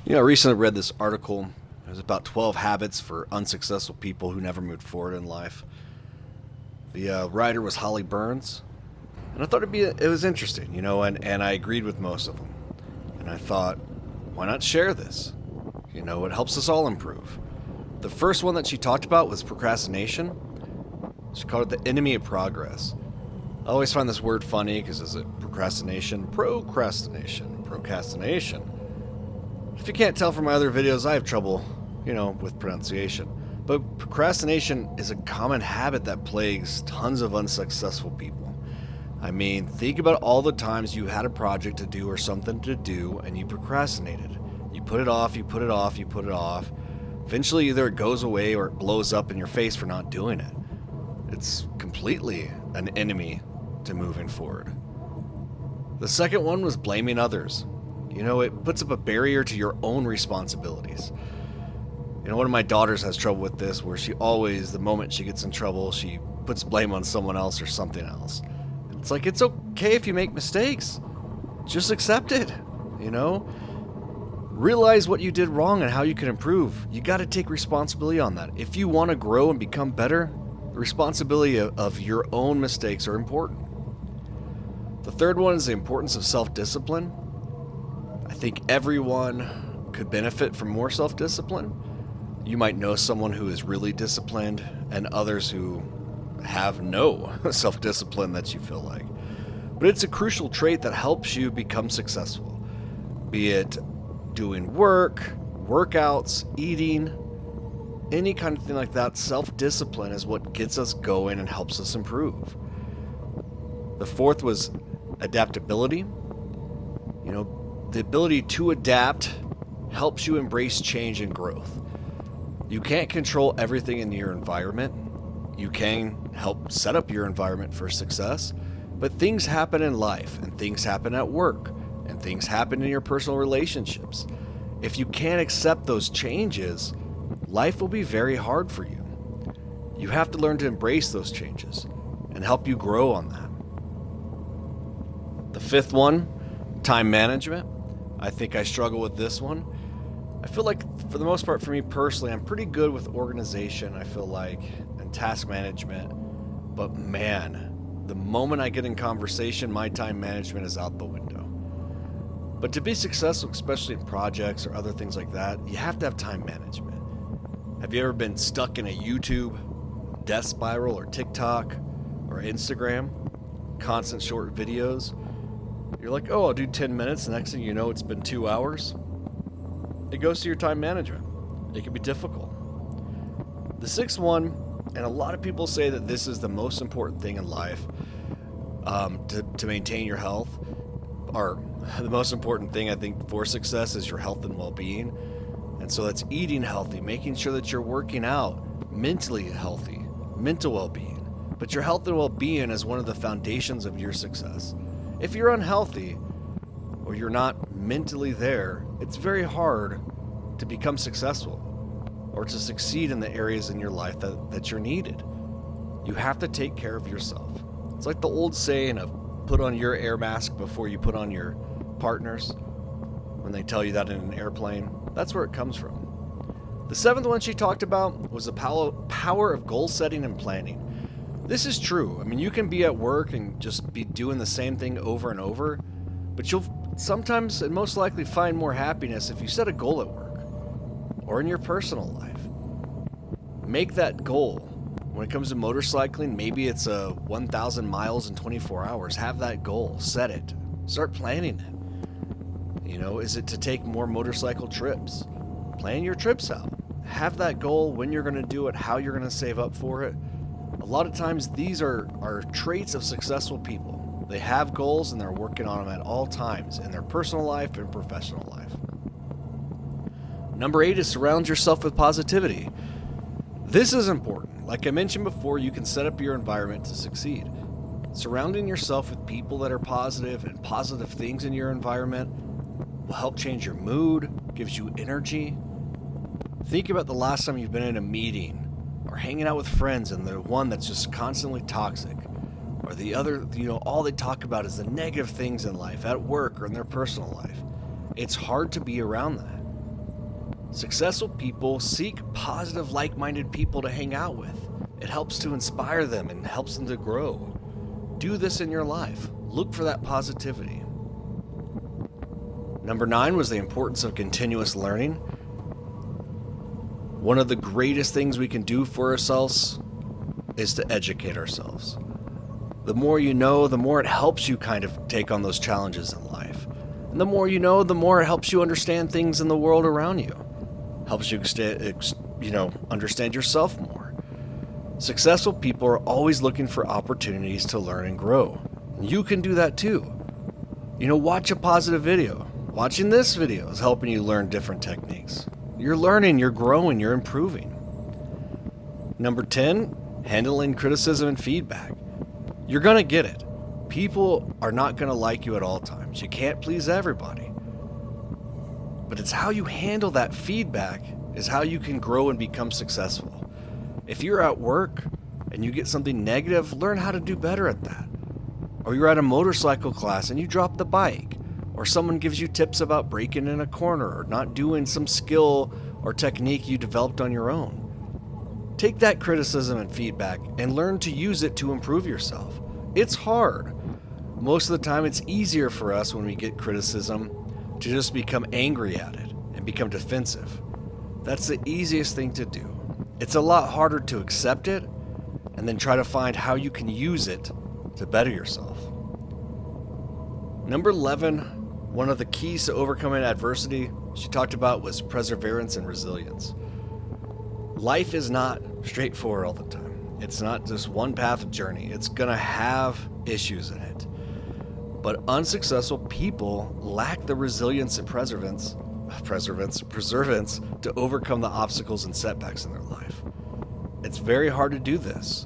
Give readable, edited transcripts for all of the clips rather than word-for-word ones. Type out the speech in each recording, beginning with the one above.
I recently read this article. It was about 12 habits for unsuccessful people who never moved forward in life. The writer was Holly Burns, and I thought it was interesting, and I agreed with most of them. And I thought, why not share this? It helps us all improve. The first one that she talked about was procrastination. She called it the enemy of progress. I always find this word funny because is it procrastination? Procrastination. If you can't tell from my other videos, I have trouble, with pronunciation. But procrastination is a common habit that plagues tons of unsuccessful people. I mean, think about all the times you had a project to do or something to do and you procrastinated. You put it off, you put it off, you put it off. Eventually, either it goes away or it blows up in your face for not doing it. It's completely an enemy to moving forward. The second one was blaming others. It puts up a barrier to your own responsibilities. One of my daughters has trouble with this, where she always, the moment she gets in trouble, she puts blame on someone else or something else. It's like, it's okay if you make mistakes. Just accept it, Realize what you did wrong and how you can improve. You got to take responsibility on that. If you want to grow and become better, the responsibility of your own mistakes are important. The third one is the importance of self-discipline. I think everyone could benefit from more self-discipline. You might know someone who is really disciplined and others who have no self-discipline that you feel like. But it's a crucial trait that helps you become successful. Be it doing work, workouts, eating, any kind of thing like that. Self-discipline is what gets us going and helps us improve. The fourth was adaptability. The ability to adapt helps you embrace change and growth. You can't control everything in your environment. You can help set up your environment for success, but things happen in life, and things happen at work, and things happen in your personal relationships. If you can't accept those changes, life will be very hard for you. You have to learn to embrace those changes and help you grow on that. The fifth one, time management. I think I struggle with this one. I feel like, for the most part, for me personally, I'm pretty good with organization, I feel like, and task management. But man, the moment I get in conversation, my time management is out the window. But to be successful, especially in projects or other things like that, you have to have time management. Have you ever been stuck in a YouTube death spiral or TikTok or Instagram? Constant short videos. You're like, oh, I'll do 10 minutes. The next thing you know, it's been 2 hours. It goes to your time management. It can be difficult. The sixth one, and a lot of people say that this is the most important thing in life, to maintain your health, or the most important thing I think for success is your health and well-being. And so that's eating healthy, making sure that you're working out, mentally healthy, mental well-being. But your health and well-being is one of the foundations of your success. If you're unhealthy or you're not mentally there, it's very hard to become successful or to succeed in the areas in your life that you're needed. You have to take care of yourself. It's like the old saying of put on your air mask before you put on your partner's, when they tell you that in an airplane. That's where it comes from. The seventh one she talked about was the power of goal setting and planning. This is true. I mean, you can be at work and just be doing the same thing over and over, but you'll sometimes and most likely find more happiness if you set a goal at work or in your personal life. Make that goal. When it comes to motorcycling, maybe it's 1,000 miles in 24 hours. Have that goal. Set it. Start planning it. Is it to take more motorcycle trips? Plan your trips out. Have that goal, when you're going to do it, how you're going to save up for it. A lot of times these are traits of successful people. They have goals and they're working on them at all times in their personal life and professional life. Number 8 is surround yourself with positivity. This is important. Like I mentioned before, you can set up your environment to succeed. Surrounding yourself with people that are positive and positive things in your environment will help change your mood, gives you energy. Think about the last time you've been in a meeting or hanging out with friends and the one that's just constantly toxic, or the other, all they talk about is the negative things in life, at work or in their personal life. It's hard to be around that. Successful people seek positive, like-minded people to hang out with. It helps to inspire them and helps them to grow. Do this in your life. Look for that positivity. Number 9 was the importance of continuous learning. One of the greatest things we can do for ourselves is to educate ourselves. The more you know, the more it helps you kind of take on those challenges in life. And the more you know, the more it helps you understand things in the world around you. Helps you understand yourself more. Successful people are always looking for opportunities to learn and grow. You can do that too. Watch a positive video. Watching this video is helping you learn different techniques. You're learning, you're growing, you're improving. Number 10, handling criticism and feedback. You're going to get it. People are not going to like you at all times. You can't please everybody. But it's how you handle that feedback is how you can grow and become successful. If you're at work and you get something negative, learn how to do better at that. Or you're at a motorcycle class and you drop the bike. Or someone gives you tips about braking in a corner or not doing some skill or technique you developed on your own. Take that criticism and feedback and learn to use it to improve yourself. It's hard. Most of the time it's easier for us when we get criticism to just become angry at it and become defensive. That's the easiest thing to do. It's a lot harder to accept it and then try to find how you can use it to better yourself. Number 11, one of the keys to overcoming adversity she talked about was perseverance and resilience. Life is not straightforward all the time. It's not just one path journey. It's gonna have issues in it. But unsuccessful people lack the resilience and perseverance to overcome the obstacles and setbacks in their life. It's very hard to do this,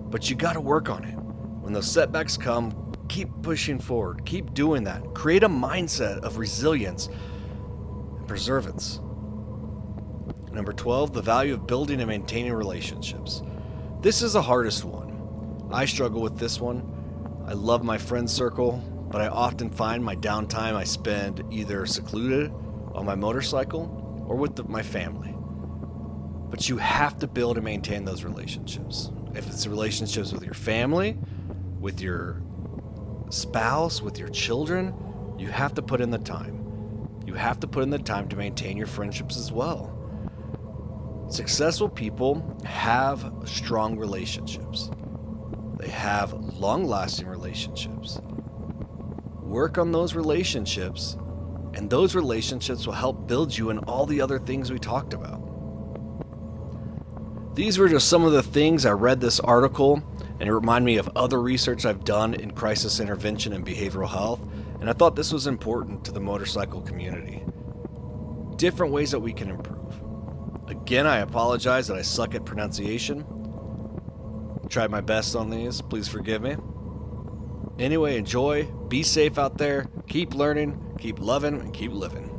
but you gotta work on it. When those setbacks come, keep pushing forward. Keep doing that. Create a mindset of resilience and perseverance. Number 12, the value of building and maintaining relationships. This is the hardest one. I struggle with this one. I love my friend circle, but I often find my downtime I spend either secluded on my motorcycle or with my family. But you have to build and maintain those relationships. If it's relationships with your family, with your spouse, with your children, you have to put in the time. You have to put in the time to maintain your friendships as well. Successful people have strong relationships. They have long-lasting relationships. Work on those relationships, and those relationships will help build you in all the other things we talked about. These were just some of the things I read this article, and it reminded me of other research I've done in crisis intervention and behavioral health, and I thought this was important to the motorcycle community. Different ways that we can improve. Again, I apologize that I suck at pronunciation. Tried my best on these, please forgive me. Anyway, enjoy, be safe out there, keep learning, keep loving, and keep living.